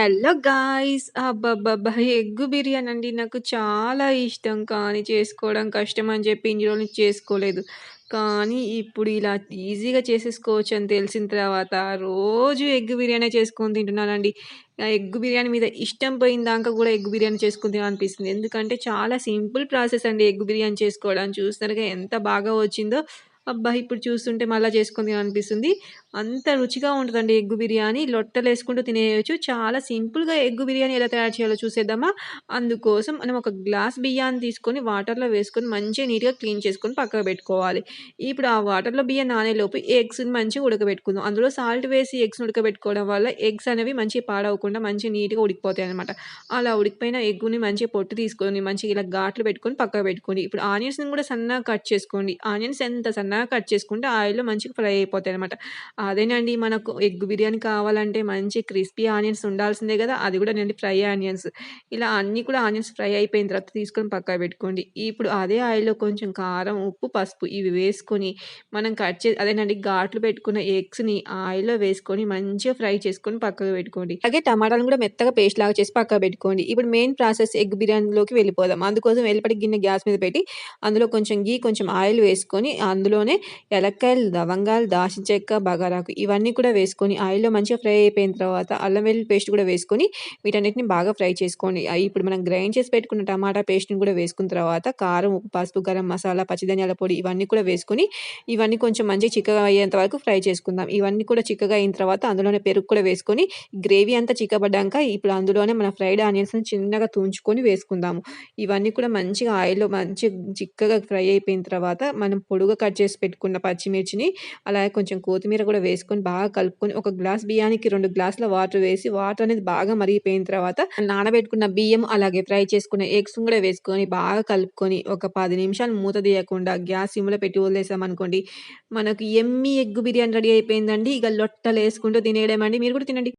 Hello guys. అబ్బబ్బబ్బా! Egg biryani అండి నాకు చాలా ఇష్టం. కానీ చేసుకోవడం కష్టం అని చెప్పి ఇన్ని రోజులు చేసుకోలేదు. కానీ ఇప్పుడు ఇలా ఈజీగా చేసేసుకోవచ్చని తెలిసిన తర్వాత రోజు ఎగ్ బిర్యానీ చేసుకొని తింటున్నానండి. ఎగ్ బిర్యానీ మీద ఇష్టం పోయిందాక కూడా ఎగ్ బిర్యానీ చేసుకొని తినాలనిపిస్తుంది. ఎందుకంటే చాలా సింపుల్ ప్రాసెస్ అండి ఎగ్ బిర్యానీ చేసుకోవడం. చూస్తున్నారుగా ఎంత బాగా వచ్చిందో. అబ్బా! ఇప్పుడు చూస్తుంటే మళ్ళా చేసుకొని తినాలనిపిస్తుంది. అంత రుచిగా ఉంటదండి ఎగ్ బిర్యానీ. లొట్టలేసుకుంటూ తినేయొచ్చు. చాలా సింపుల్‌గా ఎగ్ బిర్యానీ ఎలా తయారు చేయాలో చూసేద్దామా? అందుకోసం మనం ఒక గ్లాస్ బియ్యాన్ని తీసుకొని వాటర్‌లో వేసుకొని మంచిగా నీట్‌గా క్లీన్ చేసుకొని పక్కకు పెట్టుకోవాలి. ఇప్పుడు ఆ వాటర్‌లో బియ్యం నానేలోపు ఎగ్స్‌ని మంచిగా ఉడకబెట్టుకుందాం. అందులో సాల్ట్ వేసి ఎగ్స్‌ని ఉడకబెట్టుకోవడం వల్ల ఎగ్స్ అనేవి మంచిగా పాడవకుండా మంచిగా నీట్‌గా ఉడికిపోతాయన్నమాట. అలా ఉడికిపోయిన ఎగ్గుని మంచిగా పొట్టు తీసుకొని మంచిగా ఇలా ఘాట్లు పెట్టుకొని పక్కకు పెట్టుకోండి. ఇప్పుడు ఆనియన్స్‌ని కూడా సన్నగా కట్ చేసుకోండి. ఆనియన్స్ ఎంత సన్నగా కట్ చేసుకుంటే ఆయిల్‌లో మంచిగా ఫ్రై అయిపోతాయన్నమాట. అదేనండి మనకు ఎగ్ బిర్యానీ కావాలంటే మంచి క్రిస్పీ ఆనియన్స్ ఉండాల్సిందే గదా! అది గూడా నండి ఫ్రై ఆనియన్స్. ఇలా అన్నీ కూడా ఆనియన్స్ ఫ్రై అయిపోయిన తర్వాత తీసుకొని పక్కకు పెట్టుకోండి. ఇప్పుడు అదే ఆయిల్‌లో కొంచెం కారం, ఉప్పు, పసుపు ఇవి వేసుకొని మనం అదేనండి ఘాట్లు పెట్టుకున్న ఎగ్స్‌ని ఆయిల్‌లో వేసుకొని మంచిగా ఫ్రై చేసుకొని పక్కకు పెట్టుకోండి. అలాగే టమాటాలను గూడా మెత్తగా పేస్ట్ లాగా చేసి పక్కకు పెట్టుకోండి. ఇప్పుడు మెయిన్ ప్రాసెస్ ఎగ్ బిర్యానీలోకి వెళ్ళిపోదాం. అందుకోసం వెలుపటి గిన్నె గ్యాస్ మీద పెట్టి అందులో కొంచెం కొంచెం ఆయిల్ వేసుకొని అందులోనే యాలక్కాయలు, లవంగాలు, దాల్చిన చెక్క, బగారాకు ఇవన్నీ కూడా వేసుకొని ఆయిల్‌లో మంచిగా ఫ్రై అయిపోయిన తర్వాత అల్లం వెల్లుల్లి పేస్ట్ కూడా వేసుకొని వీటన్నిటిని బాగా ఫ్రై చేసుకోండి. ఇప్పుడు మనం గ్రైండ్ చేసి పెట్టుకున్న టమాటా పేస్ట్‌ని కూడా వేసుకున్న తర్వాత కారం, ఉప్పు, పసుపు, గరం మసాలా, పచ్చి ధనియాల పొడి ఇవన్నీ కూడా వేసుకొని ఇవన్నీ కొంచెం మంచిగా చిక్కగా అయ్యేంత వరకు ఫ్రై చేసుకుందాం. ఇవన్నీ కూడా చిక్కగా అయిన తర్వాత అందులోనే పెరుగు కూడా వేసుకొని గ్రేవీ అంతా చిక్కబడ్డాక ఇప్పుడు అందులోనే మన ఫ్రైడ్ ఆనియన్స్‌ని చిన్నగా తుంచుకొని వేసుకుందాము. ఇవన్నీ కూడా మంచిగా ఆయిల్‌లో చిక్కగా ఫ్రై అయిపోయిన తర్వాత మనం పొడుగ్గా కట్ చేసి పెట్టుకున్న పచ్చిమిర్చిని, అలాగే కొంచెం కొత్తిమీర కూడా వేసుకొని బాగా కలుపుకొని ఒక గ్లాస్ బియ్యానికి 2 గ్లాసుల వాటర్ వేసి వాటర్ అనేది బాగా మరిగిపోయిన తర్వాత నానబెట్టుకున్న బియ్యం, అలాగే ఫ్రై చేసుకున్న ఎగ్స్ కూడా వేసుకొని బాగా కలుపుకొని ఒక 10 నిమిషాలు మూత తీయకుండా గ్యాస్ సిమ్‌లో పెట్టి వదిలేసామనుకోండి, మనకు యమ్మీ ఎగ్ బిర్యానీ రెడీ అయిపోయిందండి. ఇక లొట్టలేసుకుంటూ తినేయడమండి. మీరు కూడా తినండి.